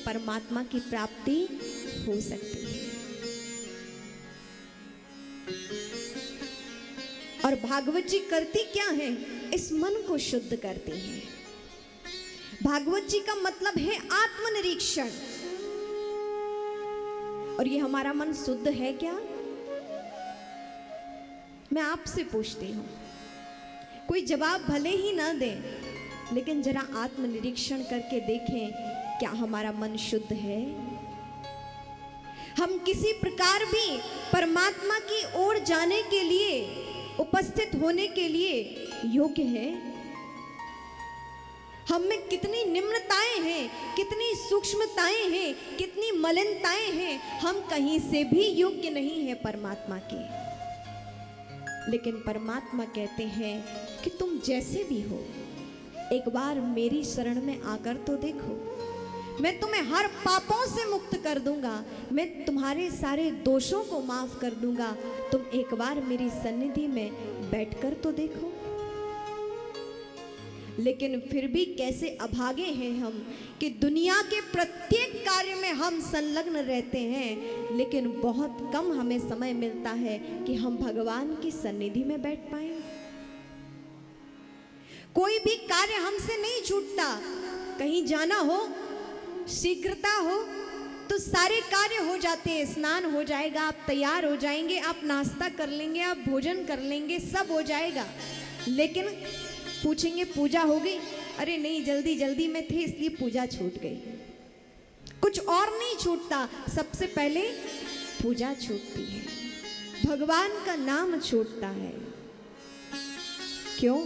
परमात्मा की प्राप्ति हो सकती है। और भागवत जी करती क्या है? इस मन को शुद्ध करती है। भागवत जी का मतलब है आत्मनिरीक्षण। और ये हमारा मन शुद्ध है क्या? मैं आपसे पूछती हूं, कोई जवाब भले ही ना दे, लेकिन जरा आत्मनिरीक्षण करके देखें, क्या हमारा मन शुद्ध है? हम किसी प्रकार भी परमात्मा की ओर जाने के लिए, उपस्थित होने के लिए योग्य है? हम में कितनी निम्नताएं हैं, कितनी सूक्ष्मताएं हैं, कितनी मलिनताएं हैं। हम कहीं से भी योग्य नहीं है परमात्मा के। लेकिन परमात्मा कहते हैं कि तुम जैसे भी हो, एक बार मेरी शरण में आकर तो देखो। मैं तुम्हें हर पापों से मुक्त कर दूंगा, मैं तुम्हारे सारे दोषों को माफ कर दूंगा। तुम एक बार मेरी सन्निधि में बैठकर तो देखो। लेकिन फिर भी कैसे अभागे हैं हम कि दुनिया के प्रत्येक कार्य में हम संलग्न रहते हैं, लेकिन बहुत कम हमें समय मिलता है कि हम भगवान की सन्निधि में बैठ पाएं। कोई भी कार्य हमसे नहीं छूटता। कहीं जाना हो, शीघ्रता हो, तो सारे कार्य हो जाते हैं। स्नान हो जाएगा, आप तैयार हो जाएंगे, आप नाश्ता कर लेंगे, आप भोजन कर लेंगे, सब हो जाएगा। लेकिन पूछेंगे पूजा हो गई? अरे नहीं, जल्दी जल्दी में थे इसलिए पूजा छूट गई। कुछ और नहीं छूटता, सबसे पहले पूजा छूटती है, भगवान का नाम छूटता है। क्यों?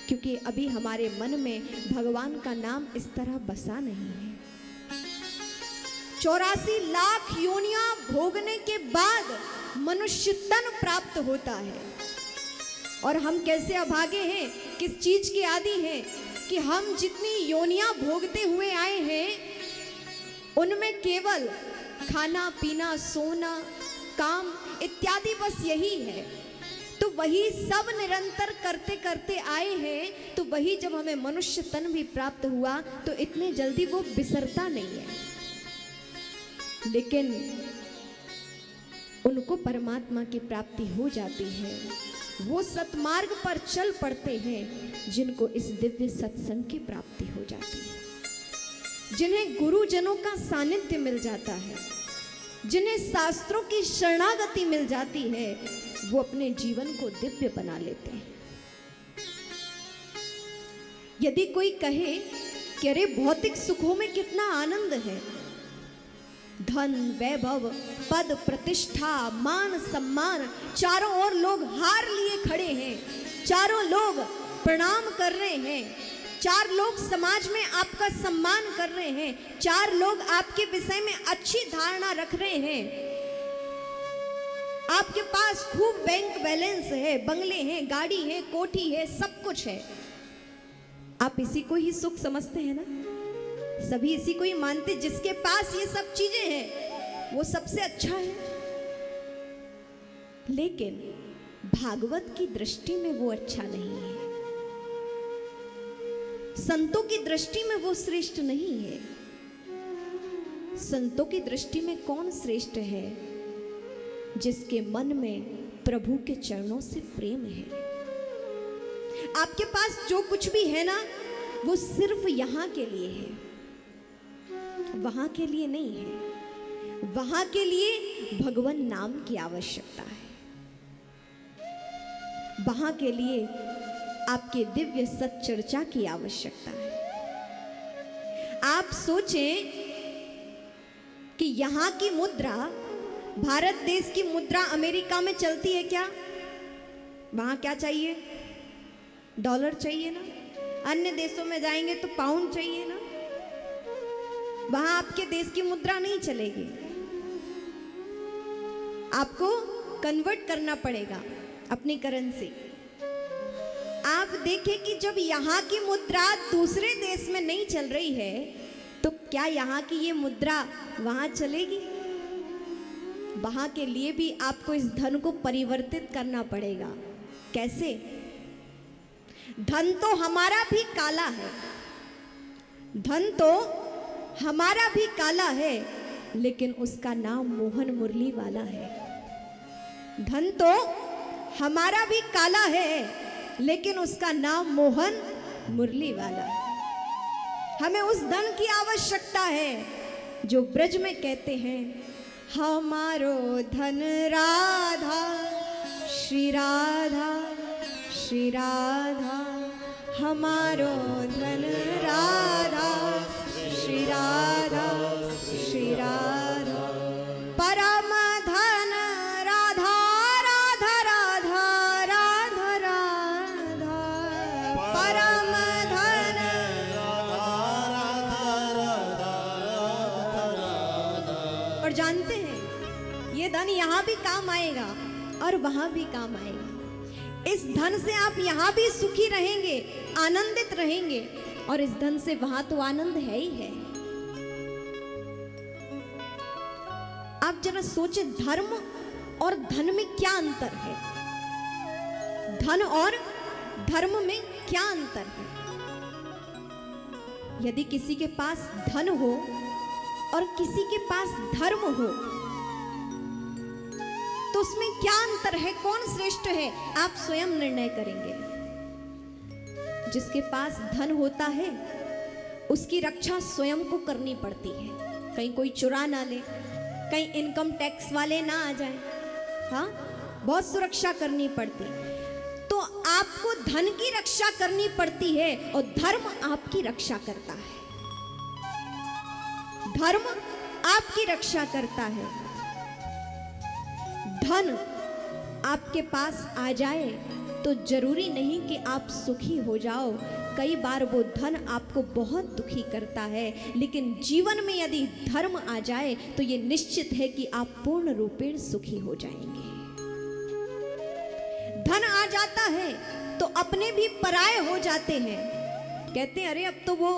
क्योंकि अभी हमारे मन में भगवान का नाम इस तरह बसा नहीं है। 84 लाख योनियां भोगने के बाद मनुष्य तन प्राप्त होता है। और हम कैसे अभागे हैं, किस चीज के आदी हैं कि हम जितनी योनियां भोगते हुए आए हैं, उनमें केवल खाना पीना, सोना, काम इत्यादि बस यही है। तो वही सब निरंतर करते करते आए हैं। तो वही जब हमें मनुष्य तन भी प्राप्त हुआ तो इतने जल्दी वो बिसरता नहीं है। लेकिन उनको परमात्मा की प्राप्ति हो जाती है। वो सतमार्ग पर चल पड़ते हैं जिनको इस दिव्य सत्संग की प्राप्ति हो जाती है, जिन्हें गुरुजनों का सानिध्य मिल जाता है, जिन्हें शास्त्रों की शरणागति मिल जाती है, वो अपने जीवन को दिव्य बना लेते हैं। यदि कोई कहे कि अरे भौतिक सुखों में कितना आनंद है, धन, वैभव, पद, प्रतिष्ठा, मान, सम्मान, चारों ओर लोग हार लिए खड़े हैं, चारों लोग प्रणाम कर रहे हैं, चार लोग समाज में आपका सम्मान कर रहे हैं, चार लोग आपके विषय में अच्छी धारणा रख रहे हैं, आपके पास खूब बैंक बैलेंस है, बंगले हैं, गाड़ी है, कोठी है, सब कुछ है। आप इसी को ही सुख समझते हैं ना? सभी इसी को ही मानते, जिसके पास ये सब चीजें हैं वो सबसे अच्छा है। लेकिन भागवत की दृष्टि में वो अच्छा नहीं है, संतों की दृष्टि में वो श्रेष्ठ नहीं है। संतों की दृष्टि में कौन श्रेष्ठ है? जिसके मन में प्रभु के चरणों से प्रेम है। आपके पास जो कुछ भी है ना, वो सिर्फ यहां के लिए है, वहां के लिए नहीं है। वहां के लिए भगवान नाम की आवश्यकता है, वहां के लिए आपके दिव्य सच्चर्चा की आवश्यकता है। आप सोचें कि यहां की मुद्रा, भारत देश की मुद्रा अमेरिका में चलती है क्या? वहां क्या चाहिए? डॉलर चाहिए ना। अन्य देशों में जाएंगे तो पाउंड चाहिए ना। वहां आपके देश की मुद्रा नहीं चलेगी, आपको कन्वर्ट करना पड़ेगा अपनी करेंसी। आप देखें कि जब यहाँ की मुद्रा दूसरे देश में नहीं चल रही है, तो क्या यहाँ की ये मुद्रा वहां चलेगी? वहां के लिए भी आपको इस धन को परिवर्तित करना पड़ेगा। कैसे? धन तो हमारा भी काला है, धन तो हमारा भी काला है, लेकिन उसका नाम मोहन मुरली वाला है। धन तो हमारा भी काला है, लेकिन उसका नाम मोहन मुरली वाला है। हमें उस धन की आवश्यकता है जो ब्रज में कहते हैं, हमारो धन राधा श्री राधा श्री राधा, हमारो धन राधा श्री राधा श्री राधा, परम धन राधा राधा राधा राधा राधा, परम धन। और जानते हैं ये धन यहाँ भी काम आएगा और वहां भी काम आएगा। इस धन से आप यहाँ भी सुखी रहेंगे, आनंदित रहेंगे, और इस धन से वहां तो आनंद है ही है। आप जरा सोचे, धर्म और धन में क्या अंतर है? धन और धर्म में क्या अंतर है? यदि किसी के पास धन हो और किसी के पास धर्म हो तो उसमें क्या अंतर है? कौन श्रेष्ठ है? आप स्वयं निर्णय करेंगे। जिसके पास धन होता है उसकी रक्षा स्वयं को करनी पड़ती है, कहीं कोई चुरा ना ले, कहीं इनकम टैक्स वाले ना आ जाएं, हाँ, बहुत सुरक्षा करनी पड़ती। तो आपको धन की रक्षा करनी पड़ती है और धर्म आपकी रक्षा करता है। धर्म आपकी रक्षा करता है। धन आपके पास आ जाए तो जरूरी नहीं कि आप सुखी हो जाओ। कई बार वो धन आपको बहुत दुखी करता है, लेकिन जीवन में यदि धर्म आ जाए तो ये निश्चित है कि आप पूर्ण रूपेण सुखी हो जाएंगे। धन आ जाता है तो अपने भी पराये हो जाते हैं। कहते हैं अरे अब तो वो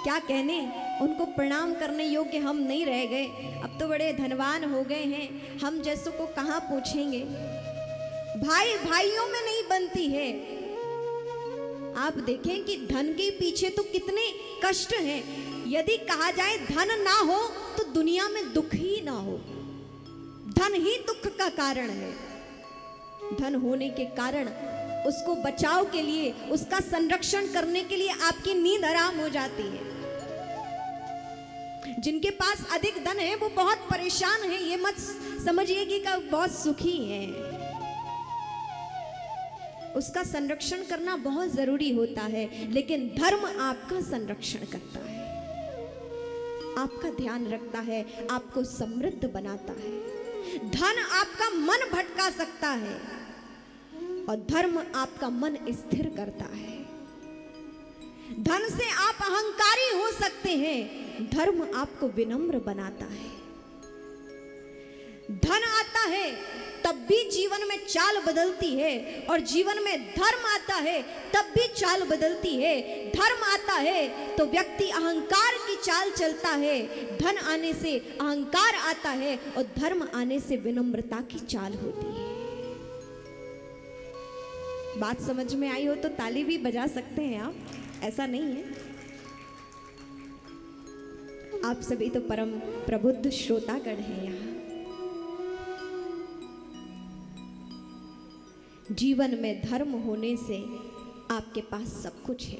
क्या कहने, उनको प्रणाम करने योग्य हम नहीं रह गए, अब तो बड़े धनवान हो गए हैं, हम जैसों को कहाँ पूछेंगे। भाई भाइयों में नहीं बनती है। आप देखें कि धन के पीछे तो कितने कष्ट हैं। यदि कहा जाए धन ना हो तो दुनिया में दुख ही ना हो। धन ही दुख का कारण है। धन होने के कारण उसको बचाव के लिए, उसका संरक्षण करने के लिए आपकी नींद हराम हो जाती है। जिनके पास अधिक धन है वो बहुत परेशान है, ये मत समझिए कि बहुत सुखी है। उसका संरक्षण करना बहुत जरूरी होता है, लेकिन धर्म आपका संरक्षण करता है, आपका ध्यान रखता है, आपको समृद्ध बनाता है। धन आपका मन भटका सकता है और धर्म आपका मन स्थिर करता है। धन से आप अहंकारी हो सकते हैं, धर्म आपको विनम्र बनाता है। धन आता है तब भी जीवन में चाल बदलती है, और जीवन में धर्म आता है तब भी चाल बदलती है। धर्म आता है तो व्यक्ति अहंकार की चाल चलता है, धन आने से अहंकार आता है और धर्म आने से विनम्रता की चाल होती है। बात समझ में आई हो तो ताली भी बजा सकते हैं आप, ऐसा नहीं है। आप सभी तो परम प्रबुद्ध श्रोतागण हैं यहाँ। जीवन में धर्म होने से आपके पास सब कुछ है।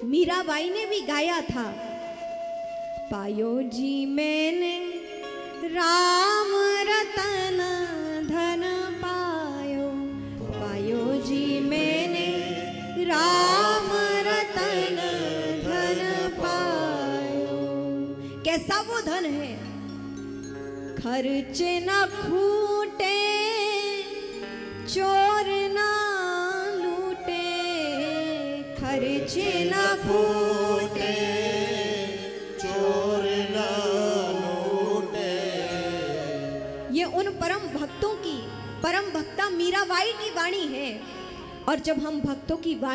मीराबाई ने भी गाया था, पायो जी मैंने राम रतन धन पायो, पायो जी मैंने राम रतन धन पायो। कैसा वो धन है? खर्च न खूटे, चोर ना लूटे, खर्च ना फूटे, चोर ना लूटे। ये उन परम भक्तों की, परम भक्ता मीराबाई की वाणी है। और जब हम भक्तों की वाणी